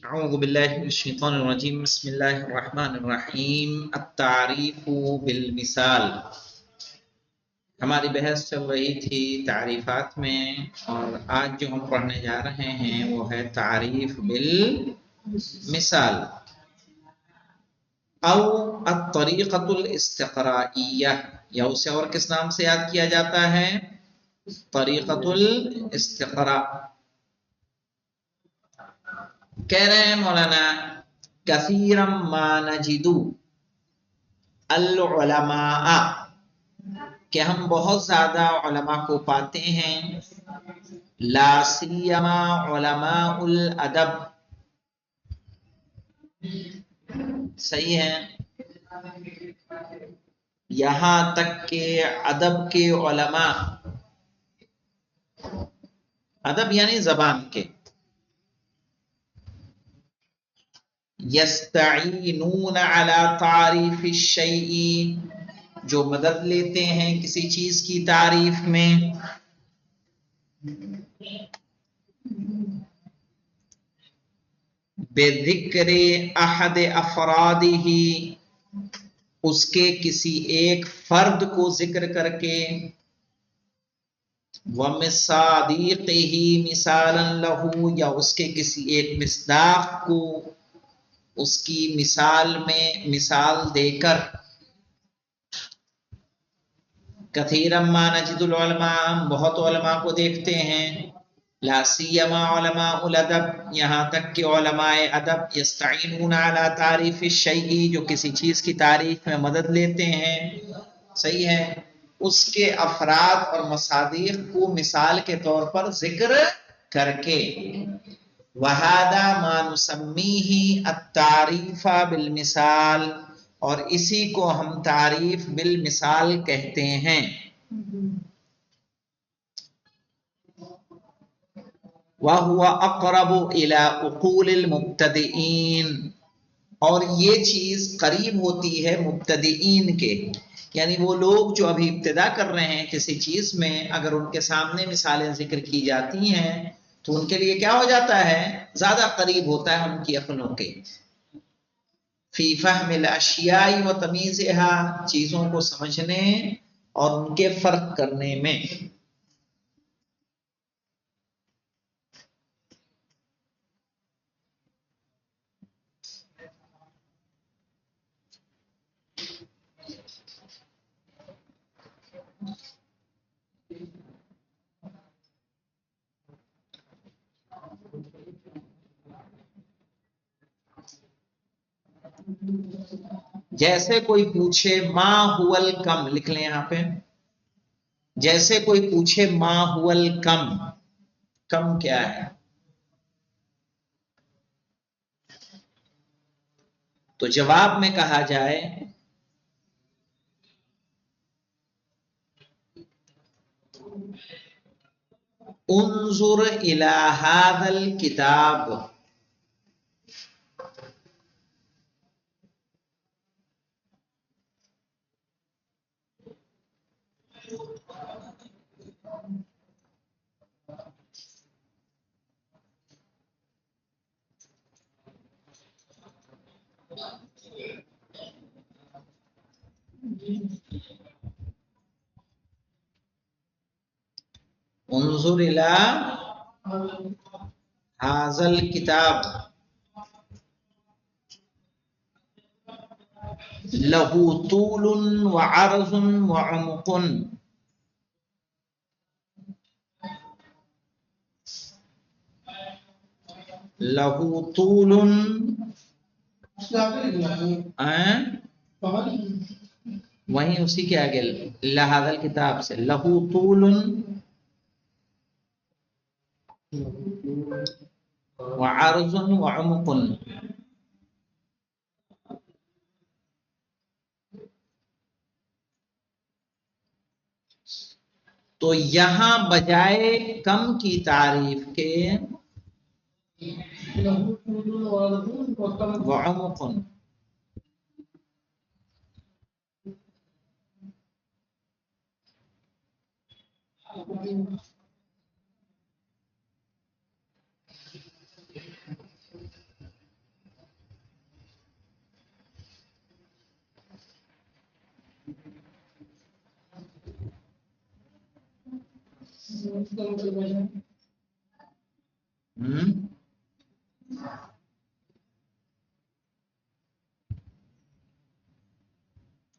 اعوذ باللہ من الشیطان الرجیم بسم اللہ الرحمن الرحیم التعریف بالمثال۔ ہماری بحث چل رہی تھی تعریفات میں، اور آج جو ہم پڑھنے جا رہے ہیں وہ ہے تعریف بالمثال او الطریقۃ الاستقرائیہ، یا اسے اور کس نام سے یاد کیا جاتا ہے؟ طریقۃ الاستقراء۔ کہہ رہے ہیں مولانا کثیرا ما نجد العلماء، کہ ہم بہت زیادہ علماء کو پاتے ہیں، لا سیما علماء الادب، صحیح ہے، یہاں تک کہ ادب کے علماء، ادب یعنی زبان کے، یستعینون علی تعریف الشیء، جو مدد لیتے ہیں کسی چیز کی تعریف میں، بذکر احد افرادہ، اس کے کسی ایک فرد کو ذکر کر کے، ومصادیقہ مثالا لہ، یا اس کے کسی ایک مصداق کو اس کی مثال میں مثال دے کر، کثیرا ما نجد العلماء، ہم بہت علماء کو دیکھتے ہیں، لا سیما علماء الادب، یہاں تک کہ علماء ادب، یستعینون علی تعریف الشیء، جو کسی چیز کی تعریف میں مدد لیتے ہیں، صحیح ہے، اس کے افراد اور مصادیق کو مثال کے طور پر ذکر کر کے، وَهَذَا مَا نُسَمِّيهِ التَّعْرِيفَ بِالْمِثَال، اور اسی کو ہم تعریف بالمثال کہتے ہیں۔ وَهُوَ أَقْرَبُ إِلَىٰ عُقُولِ الْمُبْتَدِئِينَ، اور یہ چیز قریب ہوتی ہے مبتدئین کے، یعنی وہ لوگ جو ابھی ابتدا کر رہے ہیں کسی چیز میں، اگر ان کے سامنے مثالیں ذکر کی جاتی ہیں تو ان کے لیے کیا ہو جاتا ہے؟ زیادہ قریب ہوتا ہے ان کی عقلوں کے، فی فہم الاشیاء و تمیزها، چیزوں کو سمجھنے اور ان کے فرق کرنے میں۔ جیسے کوئی پوچھے ما هو الکم، لکھ لیں یہاں پہ، جیسے کوئی پوچھے ما هو الکم، کم کیا ہے، تو جواب میں کہا جائے انظر الی ھذا الکتاب، انظر الی ھذا الکتاب لہ طول وعرض وعمق، لہ طول، وہیں اسی کے آگے لہذا الکتاب سے، لہ طول وعرض وعمق، تو یہاں بجائے کم کی تعریف کے وعمق،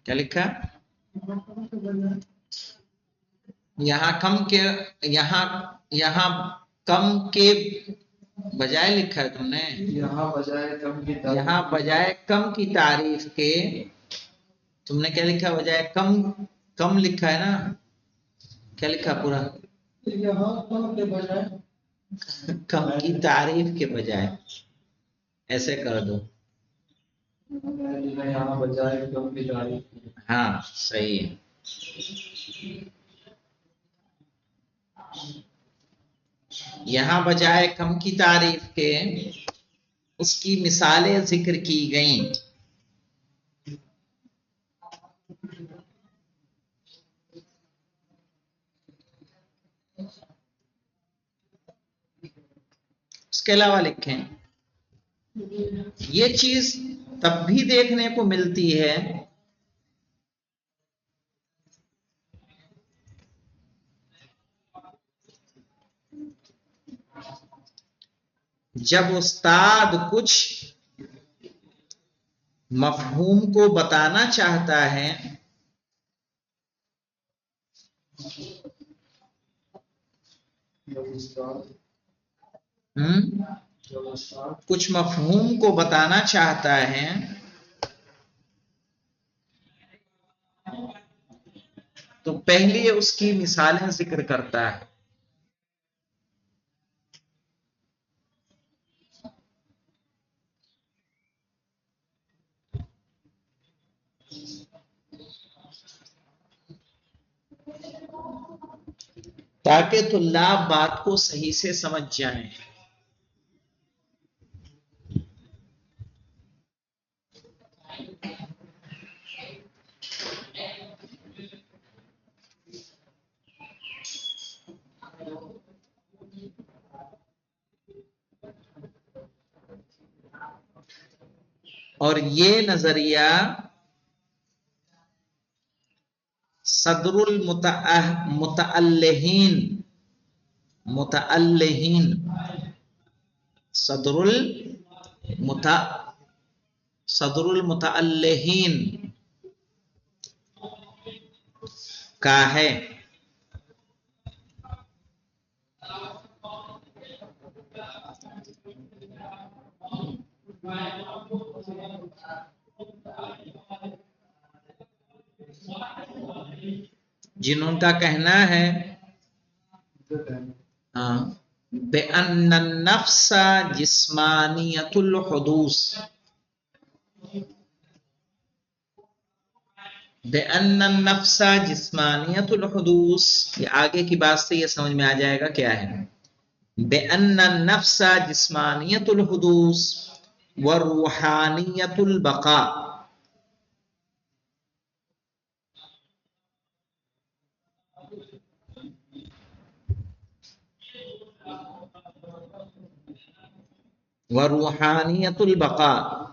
کیا لکھا؟ یہاں کم کے بجائے لکھا ہے تم نے، یہاں بجائے کم کی تعریف کے تم نے کیا لکھا؟ بجائے کم لکھا ہے نا؟ کیا لکھا پورا؟ یہاں کم کے بجائے، کم کی تعریف کے بجائے ایسے کر دو، یہاں بجائے کم کی تعریف، ہاں صحیح ہے۔ یہاں بجائے کم کی تعریف کے اس کی مثالیں ذکر کی گئیں۔ اس کے علاوہ لکھیں یہ چیز تب بھی دیکھنے کو ملتی ہے جب استاد کچھ مفہوم کو بتانا چاہتا ہے کچھ مفہوم کو بتانا چاہتا ہے تو پہلے اس کی مثالیں ذکر کرتا ہے۔ تاکہ طلاب بات کو صحیح سے سمجھ جائیں۔ اور یہ نظریہ صدر المتألہین کا ہے۔ جنہوں کا کہنا ہے بِأَنَّ النَّفْسَ جِسْمَانِيَّةُ الْحُدُوثِ، بِأَنَّ النَّفْسَ جِسْمَانِيَّةُ الْحُدُوث، یہ آگے کی بات سے یہ سمجھ میں آ جائے گا کیا ہے۔ بِأَنَّ النَّفْسَ جِسْمَانِيَّةُ الْحُدُوث وَرُوحَانِيَّةُ الْبَقَاءِ، وَرُوحَانِيَّةُ الْبَقَاءِ،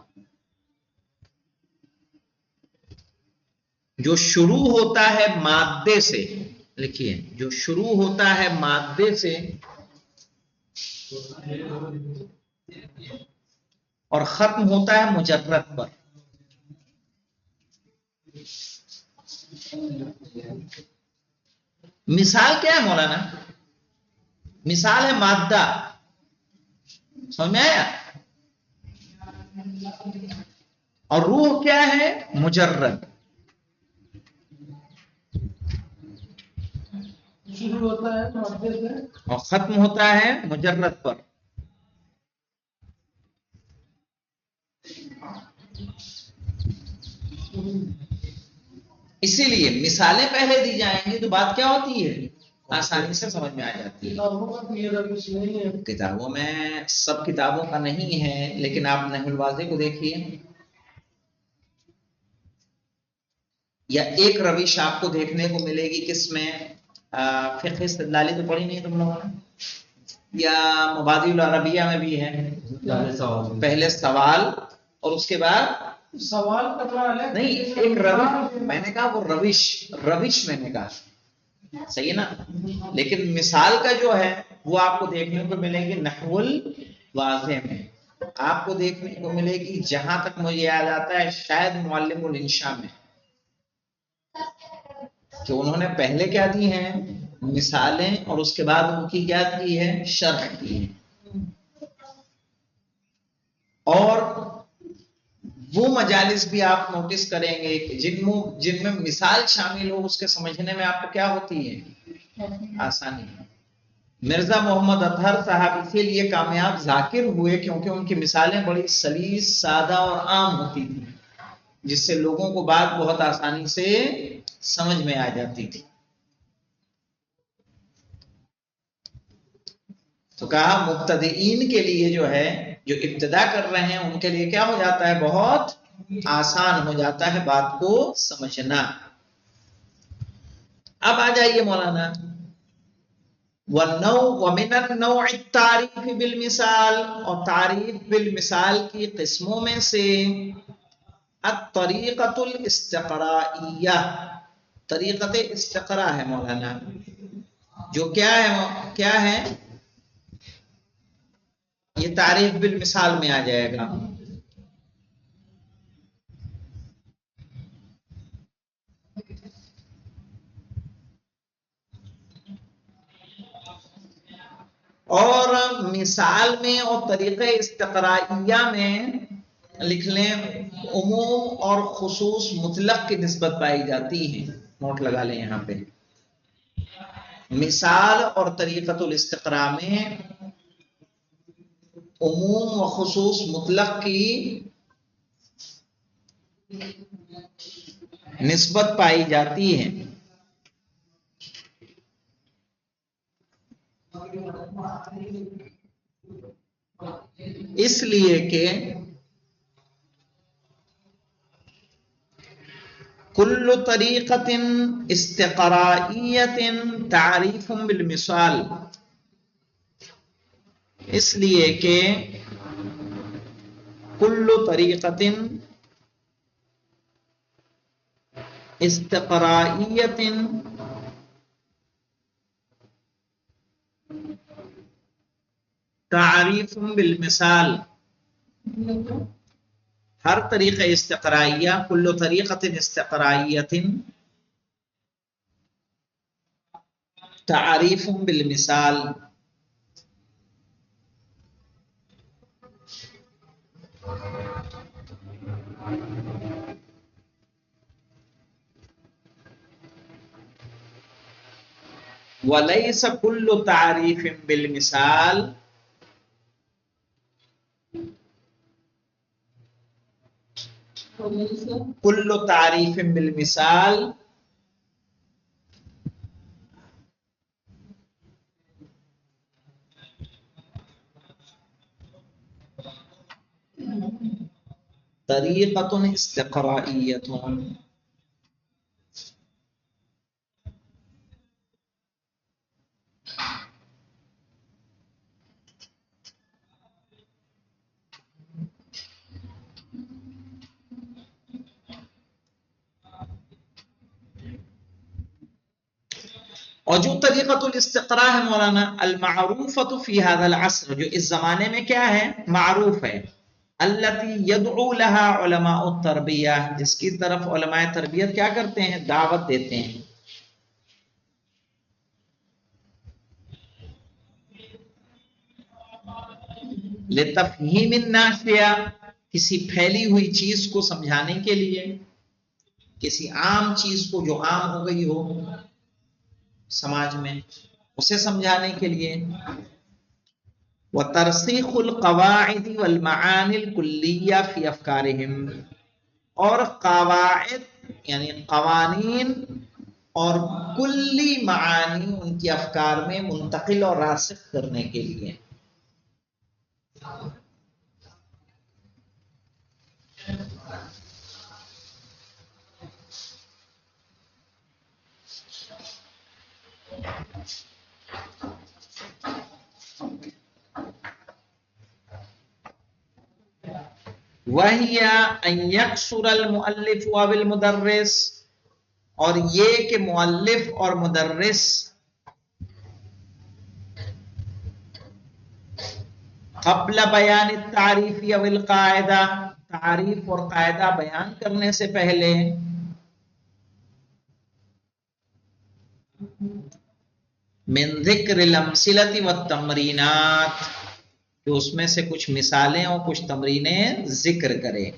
جو شروع ہوتا ہے مادے سے، لکھیے جو شروع ہوتا ہے مادے سے اور ختم ہوتا ہے مجرد پر۔ مثال کیا ہے مولانا؟ مثال ہے مادہ، سمجھ میں آیا؟ اور روح کیا ہے؟ مجرد، شروع ہوتا ہے مادے سے اور ختم ہوتا ہے مجرد پر۔ اسی لیے مثالیں پہلے دی جائیں گی تو بات کیا ہوتی ہے؟ آسانی سے سمجھ میں آ جاتی ہے۔ کتابوں میں سب کتابوں کا نہیں ہے، لیکن آپ نحو الواضح کو دیکھیے، یا ایک روش آپ کو دیکھنے کو ملے گی کس میں؟ فقہ استدلالی تو پڑھی نہیں تم لوگوں نے، یا مبادی العربیہ میں بھی ہے، پہلے سوال اور اس کے بعد سوال کرنا نہیں، ایک روش، میں نے کہا وہ روش میں نے کہا صحیح ہے نا. لیکن مثال کا جو ہے وہ آپ کو دیکھنے کو ملے گی نحو الواضح میں، آپ کو دیکھنے کو ملے گی جہاں تک مجھے یاد آتا ہے شاید معلم الانشاء میں، کہ انہوں نے پہلے کیا دی ہیں مثالیں اور اس کے بعد ان کی کیا کی ہے شرح کی ہے. اور وہ مجالس بھی آپ نوٹس کریں گے کہ جن میں مثال شامل ہو اس کے سمجھنے میں آپ کو کیا ہوتی ہے آسانی. مرزا محمد اطہر صاحب اسی لیے کامیاب ذاکر ہوئے کیونکہ ان کی مثالیں بڑی سلیس سادہ اور عام ہوتی تھیں، جس سے لوگوں کو بات بہت آسانی سے سمجھ میں آ جاتی تھی. تو کہا مبتدئین کے لیے جو ہے جو ابتدا کر رہے ہیں ان کے لیے کیا ہو جاتا ہے بہت آسان ہو جاتا ہے بات کو سمجھنا. اب آ جائیے مولانا وَمِنَ النَّوْعِ التَّعْرِيفِ بِالْمِثَال، اور تعریف بالمثال کی قسموں میں سے الطریقۃ الاستقرائیہ، طریقت استقراء ہے مولانا، جو کیا ہے یہ تعریف بالمثال میں آ جائے گا. اور مثال میں اور طریقہ استقرائیہ میں لکھ لیں عموم اور خصوص مطلق کی نسبت پائی جاتی ہے. نوٹ لگا لیں یہاں پہ، مثال اور طریقۃ الاستقراء میں عموم و خصوص مطلق کی نسبت پائی جاتی ہے. اس لیے کہ کل طریقۃ استقرائیۃ تعریف بالمثال، اس لیے کہ کل طریقۃ استقرائیۃ تعریف بالمثال، ہر طریقہ استقرائیہ کل طریقۃ استقرائیۃ تعریف بالمثال. وَلَيْسَ كُلُّ تَعْرِيفٍ بِالْمِثَال، كُلُّ تَعْرِيفٍ بِالْمِثَال طریقۃ استقرائیۃ. اور جو طریقۃ الاستقراء ہے مولانا المعروفۃ فی ھذا العصر، جو اس زمانے میں کیا ہے معروف ہے، التی یدعو لها علماء التربیہ، جس کی طرف علماء تربیت کیا کرتے ہیں دعوت دیتے ہیں. لتفہیم النافیہ، کسی پھیلی ہوئی چیز کو سمجھانے کے لیے، کسی عام چیز کو جو عام ہو گئی ہو سماج میں اسے سمجھانے کے لیے. وترسیخ القواعد والمعانی الکلیہ فی افکارہم، اور قواعد یعنی قوانین اور کلی معانی ان کی افکار میں منتقل اور راسخ کرنے کے لیے. وَهِيَ أَنْ يَقْصُرَ الْمُؤَلِّفُ أَوْ الْمُدَرِّسُ، اور یہ کہ مؤلف اور مدرس قبل بیان التعریف او القاعدہ، تعریف اور قاعدہ بیان کرنے سے پہلے من ذکر الامثلۃ والتمرینات، کہ اس میں سے کچھ مثالیں اور کچھ تمرینیں ذکر کرے.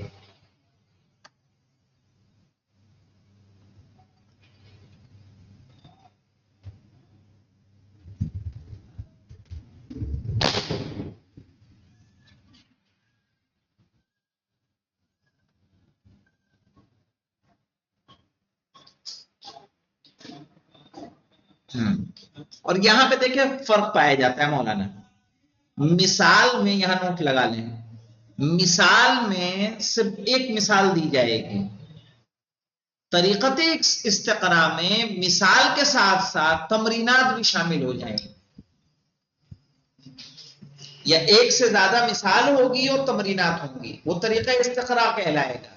اور یہاں پہ دیکھیں فرق پایا جاتا ہے مولانا. مثال میں یہاں نوٹ لگا لیں، مثال میں صرف ایک مثال دی جائے گی. طریقت استقراء میں مثال کے ساتھ ساتھ تمرینات بھی شامل ہو جائیں گے، یا ایک سے زیادہ مثال ہوگی اور تمرینات ہوں گی، وہ طریقہ استقراء کہلائے گا.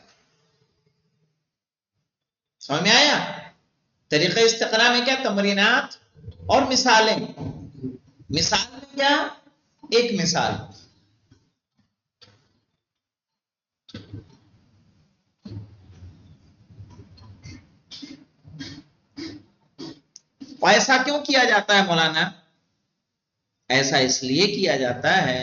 سمجھ میں آیا؟ طریقہ استقراء میں کیا؟ تمرینات اور مثالیں. مثال میں کیا؟ ایک مثال. ایسا کیوں کیا جاتا ہے مولانا؟ ایسا اس لیے کیا جاتا ہے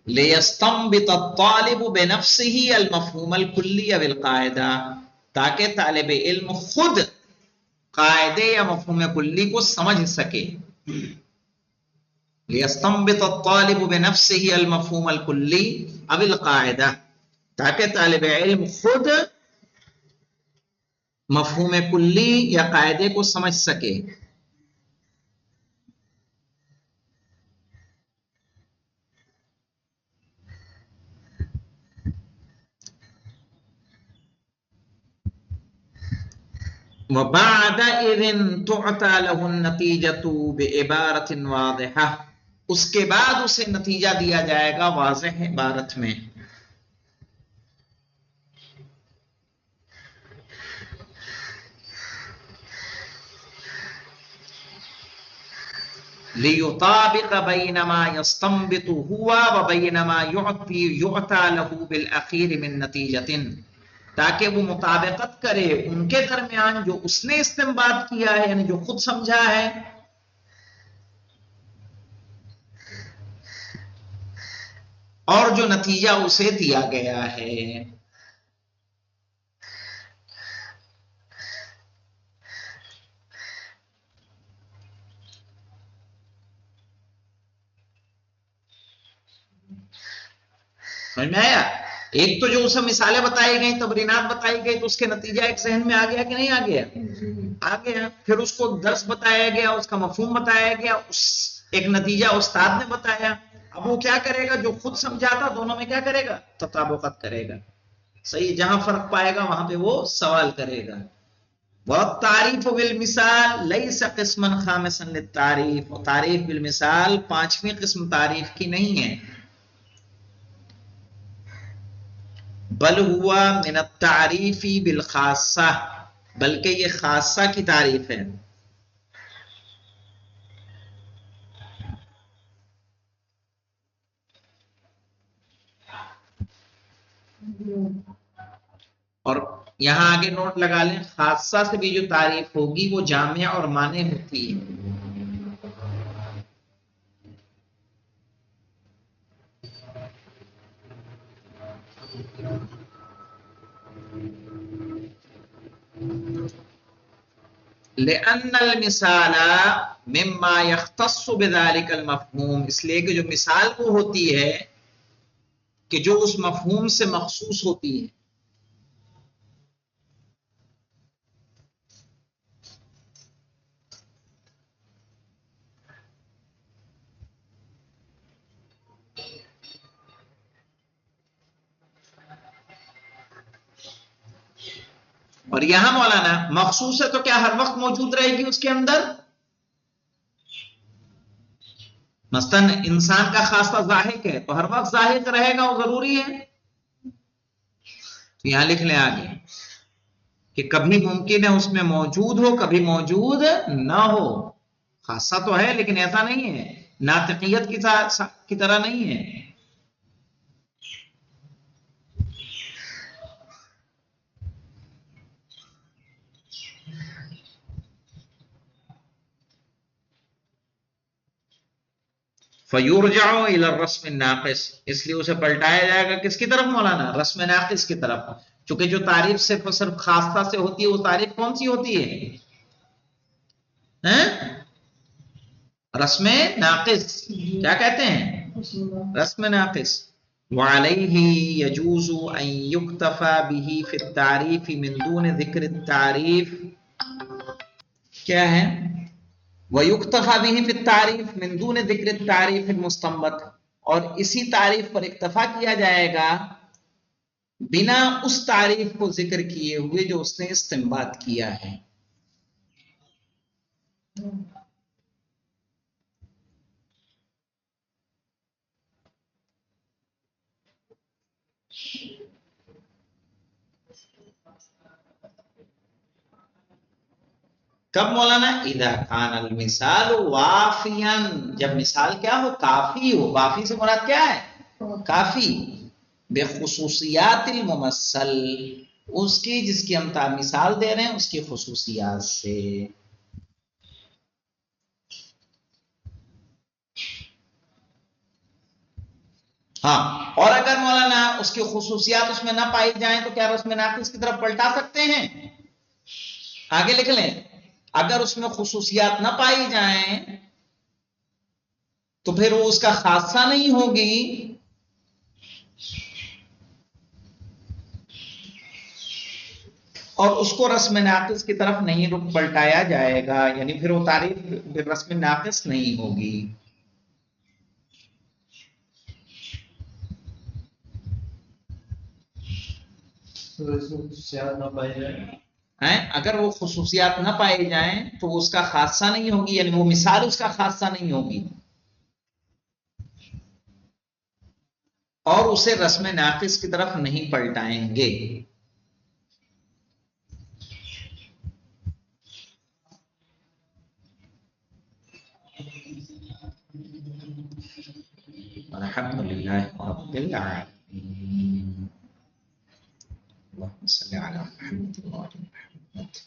لِيَسْتَنْبِطَ الطَّالِبُ بِنَفْسِهِ الْمَفْهُومَ الْكُلِّيَّ بِالْقَاعِدَةِ، تاکہ طالب علم خود قاعدے یا مفہوم کلی کو سمجھ سکے. لِيَسْتَنْبِطَ الطَّالِبُ بِنَفْسِهِ الْمَفْهُومَ الْكُلِّيَّ أَوِ الْقَاعِدَةِ، تاکہ طالب علم خود مفہوم کلی یا قاعدے کو سمجھ سکے. وَبَعْدَئِذٍ تُعْطَى لَهُ النَّتِيجَةُ بِعِبَارَةٍ وَاضِحَةٍ، اس کے بعد اسے نتیجہ دیا جائے گا واضح عبارت میں. لِيُطَابِقَ بَيْنَ مَا يَسْتَنْبِطُ هُوَ وَبَيْنَ مَا يُعْطَى لَهُ بِالْأَخِيرِ مِنْ نَتِيجَةٍ، تاکہ وہ مطابقت کرے ان کے درمیان جو اس نے استنباط کیا ہے، یعنی جو خود سمجھا ہے، اور جو نتیجہ اسے دیا گیا ہے. سمجھ میں آیا؟ ایک تو جو اسے مثالیں بتائی گئی، تمرینات بتائی گئی، تو اس کے نتیجہ ایک ذہن میں آ گیا کہ نہیں آ گیا؟ آ گیا. پھر اس کو درس بتایا گیا، اس کا مفہوم بتایا گیا، اس ایک نتیجہ استاد نے بتایا. اب وہ کیا کرے گا؟ جو خود سمجھا تھا دونوں میں کیا کرے گا؟ تطابقت کرے گا. صحیح، جہاں فرق پائے گا وہاں پہ وہ سوال کرے گا. وَالتَّعْرِيفُ بِالْمِثَالِ لَيْسَ قِسْمًا خَامِسًا لِلتَّعْرِيفِ، اور تعریف بالمثال پانچویں قسم تعریف کی نہیں ہے، بل ہوا من التعریف بالخاصہ، بلکہ یہ خاصہ کی تعریف ہے. اور یہاں آگے نوٹ لگا لیں، خاصہ سے بھی جو تعریف ہوگی وہ جامع اور مانع ہوتی ہے. لأن المثال مما يختص بذلك المفهوم، اس لیے کہ جو مثال وہ ہوتی ہے کہ جو اس مفہوم سے مخصوص ہوتی ہے. اور یہاں مولانا مخصوص ہے تو کیا ہر وقت موجود رہے گی اس کے اندر؟ مثلاً انسان کا خاصہ ذاہق ہے تو ہر وقت ذاہق رہے گا، وہ ضروری ہے. تو یہاں لکھ لیں آگے کہ کبھی ممکن ہے اس میں موجود ہو، کبھی موجود نہ ہو. خاصہ تو ہے لیکن ایسا نہیں ہے، ناطقیت کی طرح نہیں ہے. فَيُرْجَعُ إِلَى الرَّسْمِ النَّاقِصِ، اس لیے اسے پلٹایا جائے گا کس کی طرف مولانا؟ رسم ناقص کی طرف. چونکہ جو تعریف صرف خاصہ سے ہوتی ہے وہ تعریف کون سی ہوتی ہے؟ رسم ناقص. کیا کہتے ہیں؟ رسم ناقص. وعليه يجوز أن يكتفى به في التعريف من دون ذكر التعريف. کیا ہے؟ وَيُكْتَفَى بِهِ فِي التَّعْرِيفِ مِن دُونِ ذِكْرِ التَّعْرِيفِ الْمُسْتَنبَطِ، اور اسی تعریف پر اکتفا کیا جائے گا بنا اس تعریف کو ذکر کیے ہوئے جو اس نے استنباط کیا ہے. کب مولانا؟ اذا کان المثال وافیا، جب مثال کیا ہو؟ کافی ہو. وافی سے مراد کیا ہے؟ کافی. بخصوصیات الممثل، اس کی جس کی ہم مثال دے رہے ہیں اس کی خصوصیات سے. ہاں، اور اگر مولانا اس کی خصوصیات اس میں نہ پائی جائیں تو کیا رسم ناقص کی طرف پلٹا سکتے ہیں؟ آگے لکھ لیں، اگر اس میں خصوصیات نہ پائی جائیں تو پھر وہ اس کا خاصہ نہیں ہوگی، اور اس کو رسم ناقص کی طرف نہیں پلٹایا جائے گا، یعنی پھر وہ تعریف رسم ناقص نہیں ہوگی. اگر وہ خصوصیات نہ پائی جائیں تو وہ اس کا خاصہ نہیں ہوگی، یعنی وہ مثال اس کا خاصہ نہیں ہوگی، اور اسے رسم ناقص کی طرف نہیں پلٹائیں گے. الحمدللہ رب العالمین. اللهم صل على محمد وعلى محمد.